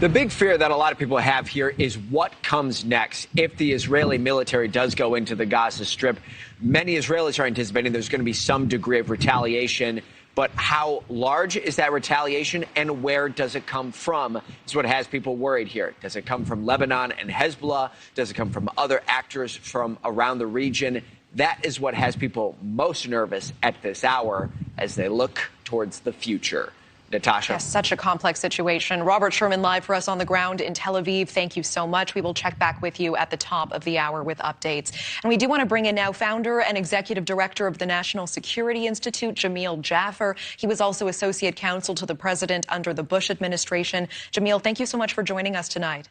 The big fear that a lot of people have here is what comes next. If the Israeli military does go into the Gaza Strip, many Israelis are anticipating there's going to be some degree of retaliation. But how large is that retaliation and where does it come from is what has people worried here. Does it come from Lebanon and Hezbollah? Does it come from other actors from around the region? That is what has people most nervous at this hour as they look towards the future. Natasha. Yes, such a complex situation. Robert Sherman live for us on the ground in Tel Aviv. Thank you so much. We will check back with you at the top of the hour with updates. And we do want to bring in now founder and executive director of the National Security Institute, Jamil Jaffer. He was also associate counsel to the president under the Bush administration. Jamil, thank you so much for joining us tonight.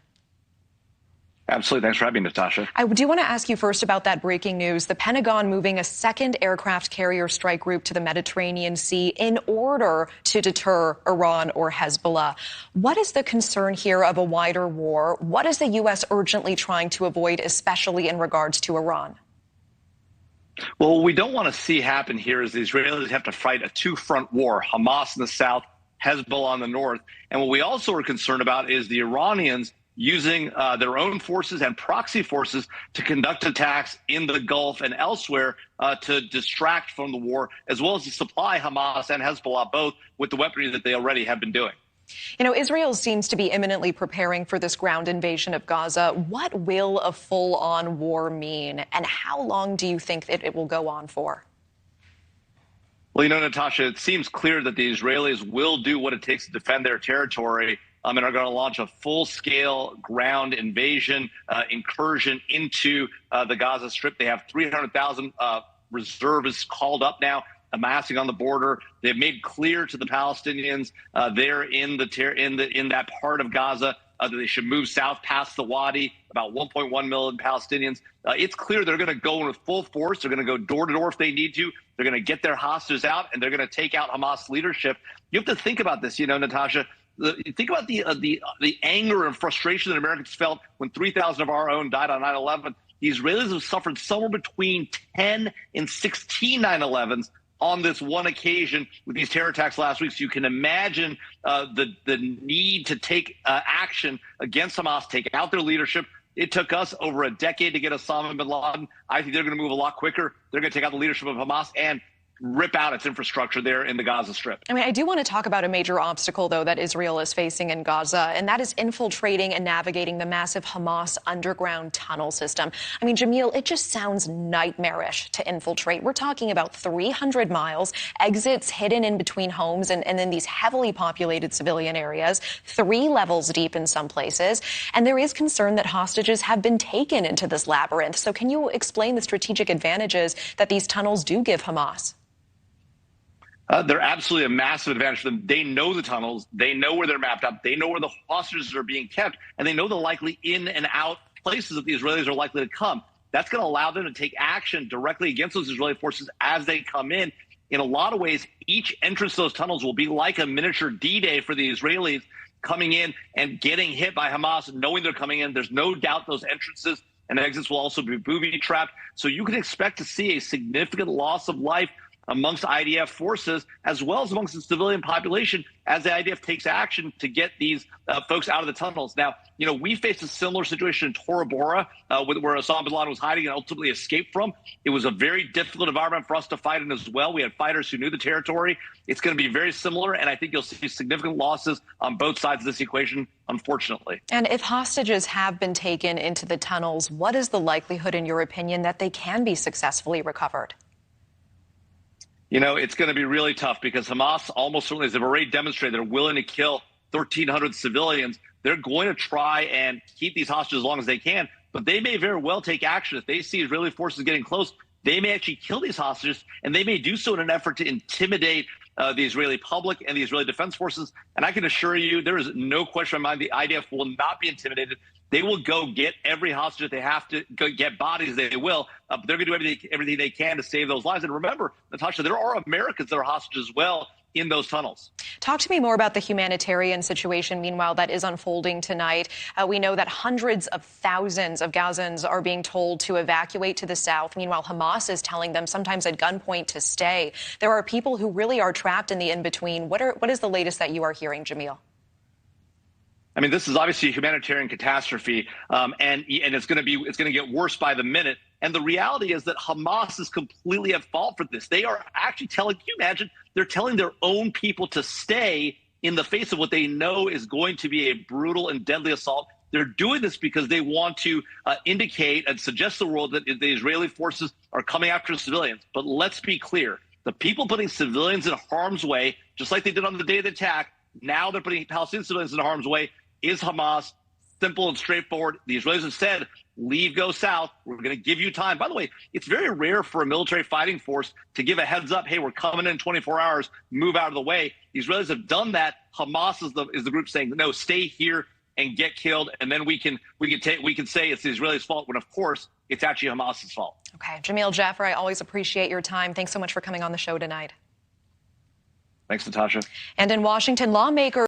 Absolutely. Thanks for having me, Natasha. I do want to ask you first about that breaking news. The Pentagon moving a second aircraft carrier strike group to the Mediterranean Sea in order to deter Iran or Hezbollah. What is the concern here of a wider war? What is the U.S. urgently trying to avoid, especially in regards to Iran? Well, what we don't want to see happen here is the Israelis have to fight a two-front war, Hamas in the south, Hezbollah in the north. And what we also are concerned about is the Iranians using their own forces and proxy forces to conduct attacks in the Gulf and elsewhere to distract from the war, as well as to supply Hamas and Hezbollah both with the weaponry that they already have been doing. You know, Israel seems to be imminently preparing for this ground invasion of Gaza. What will a full-on war mean, and how long do you think that it will go on for? Well, you know, Natasha, it seems clear that the Israelis will do what it takes to defend their territory and are going to launch a full-scale ground invasion, incursion into the Gaza Strip. They have 300,000 reservists called up now, amassing on the border. They've made clear to the Palestinians there in that part of Gaza that they should move south past the Wadi, about 1.1 million Palestinians. It's clear they're going to go in with full force. They're going to go door to door if they need to. They're going to get their hostages out, and they're going to take out Hamas leadership. You have to think about this, you know, Natasha. Think about the anger and frustration that Americans felt when 3,000 of our own died on 9/11. The Israelis have suffered somewhere between 10 and 16 9/11s on this one occasion with these terror attacks last week. So you can imagine the need to take action against Hamas, take out their leadership. It took us over a decade to get Osama bin Laden. I think they're going to move a lot quicker. They're going to take out the leadership of Hamas and rip out its infrastructure there in the Gaza Strip. I mean, I do want to talk about a major obstacle, though, that Israel is facing in Gaza, and that is infiltrating and navigating the massive Hamas underground tunnel system. I mean, Jamil, it just sounds nightmarish to infiltrate. We're talking about 300 miles, exits hidden in between homes and in these heavily populated civilian areas, 3 levels deep in some places. And there is concern that hostages have been taken into this labyrinth. So can you explain the strategic advantages that these tunnels do give Hamas? They're absolutely a massive advantage for them. They know the tunnels. They know where they're mapped up. They know where the hostages are being kept, and they know the likely in and out places that the Israelis are likely to come. That's going to allow them to take action directly against those Israeli forces as they come in. In a lot of ways, each entrance to those tunnels will be like a miniature D-Day for the Israelis coming in and getting hit by Hamas, knowing they're coming in. There's no doubt those entrances and exits will also be booby-trapped. So you can expect to see a significant loss of life amongst IDF forces, as well as amongst the civilian population, as the IDF takes action to get these folks out of the tunnels. Now, you know, we faced a similar situation in Tora Bora, where Osama bin Laden was hiding and ultimately escaped from. It was a very difficult environment for us to fight in as well. We had fighters who knew the territory. It's going to be very similar, and I think you'll see significant losses on both sides of this equation, unfortunately. And if hostages have been taken into the tunnels, what is the likelihood, in your opinion, that they can be successfully recovered? You know, it's going to be really tough because Hamas almost certainly, as they've already demonstrated, they're willing to kill 1,300 civilians. They're going to try and keep these hostages as long as they can, but they may very well take action. If they see Israeli forces getting close, they may actually kill these hostages, and they may do so in an effort to intimidate the Israeli public and the Israeli Defense Forces. And I can assure you, there is no question in my mind, the IDF will not be intimidated. They will go get every hostage that they have to go get bodies. They will. They're going to do everything they can to save those lives. And remember, Natasha, there are Americans that are hostages as well in those tunnels. Talk to me more about the humanitarian situation, meanwhile, that is unfolding tonight. We know that hundreds of thousands of Gazans are being told to evacuate to the south. Meanwhile, Hamas is telling them, sometimes at gunpoint, to stay. There are people who really are trapped in the in-between. What is the latest that you are hearing, Jamil? I mean, this is obviously a humanitarian catastrophe, and it's going to get worse by the minute. And the reality is that Hamas is completely at fault for this. They are actually telling, can you imagine? They're telling their own people to stay in the face of what they know is going to be a brutal and deadly assault. They're doing this because they want to indicate and suggest to the world that the Israeli forces are coming after civilians. But let's be clear. The people putting civilians in harm's way, just like they did on the day of the attack, now they're putting Palestinian civilians in harm's way, is Hamas. Simple and straightforward. The Israelis have said, leave, go south. We're going to give you time. By the way, it's very rare for a military fighting force to give a heads up. Hey, we're coming in 24 hours. Move out of the way. The Israelis have done that. Hamas is the group saying, no, stay here and get killed. And then we can say it's the Israelis' fault when, of course, it's actually Hamas's fault. Okay, Jamil, Jaffer, I always appreciate your time. Thanks so much for coming on the show tonight. Thanks, Natasha. And in Washington, lawmakers